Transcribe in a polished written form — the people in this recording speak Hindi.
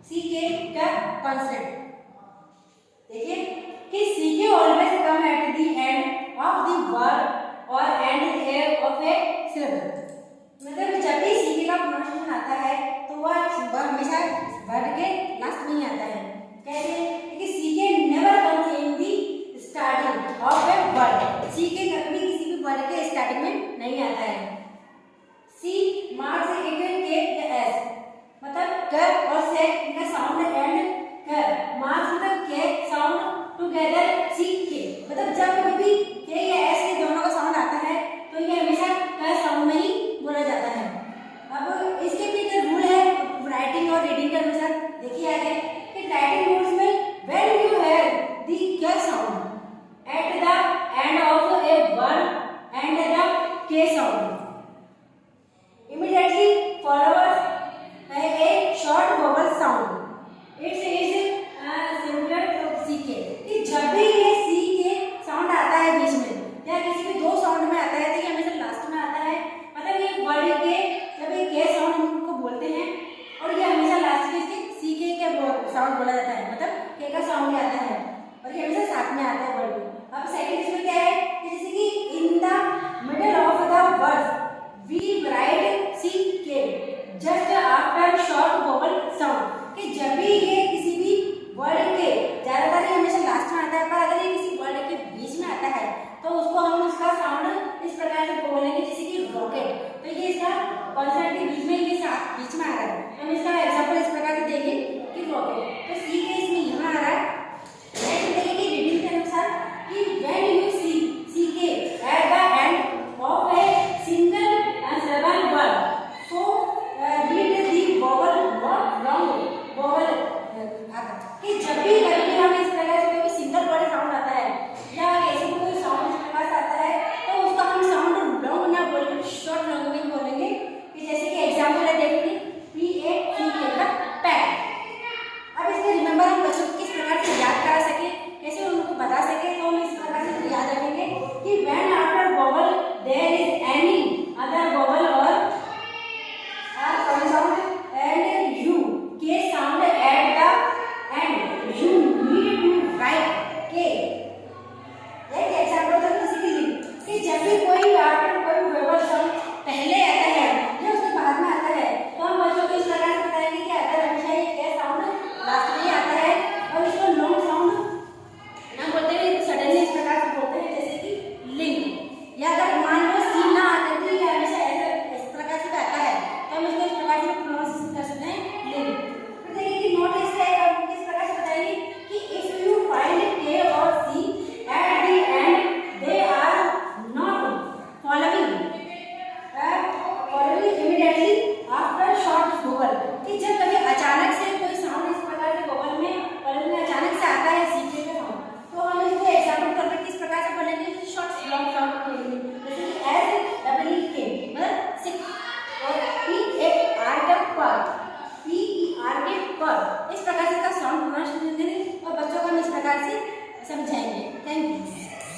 सी के का कॉन्सेप्ट देखिए कि सी के always come eight the end of the word और एंड ऑफ ए सिलेबल। मतलब जब भी सी के का प्रोनाउंसिएशन आता है तो वह हमेशा वर्ड के लास्ट में ही आता है। कैसे? कि C K never comes in the starting of a word. C K कभी किसी भी वर्ड के स्टार्टिंग में नहीं आता है। सी मार्क्स इवन के या एस मतलब क और से इनका साउंड एंड क मार्क्स मतलब के साउंड टुगेदर सी के मतलब जब कभी भी के या एस के दोनों का साउंड आता है तो ये हमेशा क साउंड में ही बोला जाता है। अब इसके पीछे रूल है राइटिंग और रीडिंग के अनुसार। देखिए आगे कि राइटिंग रूल्स में व्हेन यू हेयर द क sound eight the end of a word and the के sound immediately follows a short vowel sound. It is similar to ck कि जब भी ये सी के साउंड आता है बीच में या किसी भी दो साउंड में आता है तो ये हमेशा लास्ट में आता है। मतलब ये वर्ड के जब ये के साउंड हम उनको बोलते हैं और ये हमेशा लास्ट में इसके सी के साउंड बोला जाता है। मतलब के का साउंड आता है और ये हमेशा साथ में आता है वर्ड में। अब सेकंड इसमें क्या है कि जैसे कि in the middle of the word we write ck just after short vowel sound कि जब भी ये किसी भी वर्ड के ज्यादातर ये हमेशा लास्ट में आता है पर अगर ये किसी वर्ड के बीच में आता है तो उसको हम उसका साउंड इस प्रकार से बोलेंगे जैसे कि रॉकेट। तो ये इसका कॉन्सेप्ट के बीच में ये बीच में आ रहा है। हम इसका एग्जांपल इस प्रकार से देंगे कि रॉकेट। तो सी के इसमें यहाँ आ रहा है। नेक्स्ट देखिए रीडिंग के अनुसार कि व्हेन यू सी के eight the end of a single syllable word so read the vowel not wrong vowel कि जब भी हम इस प्रकार से कोई सिंगल वर्ड साउंड आता है या ऐसे कोई साउंड इस प्रकार से आता है तो उसका हम साउंड लॉन्ग ना बोलकर शॉर्ट लॉन्ग में बोलेंगे। कि जैसे कि एग्जांपल है देखिए पी ए सी के मतलब पैक। अब इसके रिमेंबर हम बच्चों को किस प्रकार से याद करा सके कैसे उनको बता सके तो हम इस प्रकार से याद रखेंगे कि when after vowel there is any other vowel or sound and you k sound at the end you need to write k। एक एग्जांपल तो बेसिकली कि जब भी कोई आफ्टर कोई vowel sound पहले आता है या उसके बाद में आता है तो हम बच्चों को इस प्रकार से बताएंगे कि अगर हमेशा ये k साउंड लास्ट में ही आता है और इसको लॉन्ग साउंड ना बोलते हुए सडनली इस प्रकार से बोलते हैं जैसे कि लिंग। या अगर मान लो सी ना आकर के ये हमेशा ऐसा इस प्रकार से आता है तो हम इसको इस प्रकार से प्रोनाउंसिएशन कर सकते हैं लिंग। फिर देखिए कि नोट इस प्रकार से बताइए कि if you find K or C at the end they are not following immediately after short vowel कि जब कभी अचानक से कोई साउंड इस प्रकार के वोवल में अचानक से आता है सी के साउंड तो हम इसको एग्जांपल करके किस प्रकार से बोलेंगे शॉर्ट लॉन्ग साउंड बोलेंगे जैसे कि एस डबल ई के मतलब सिक्स और पी ए आर के पर पी ई आर के पर इस प्रकार से का साउंड प्रोनाउंसिएशन देंगे और बच्चों को हम इस प्रकार से समझाएंगे। Thank you.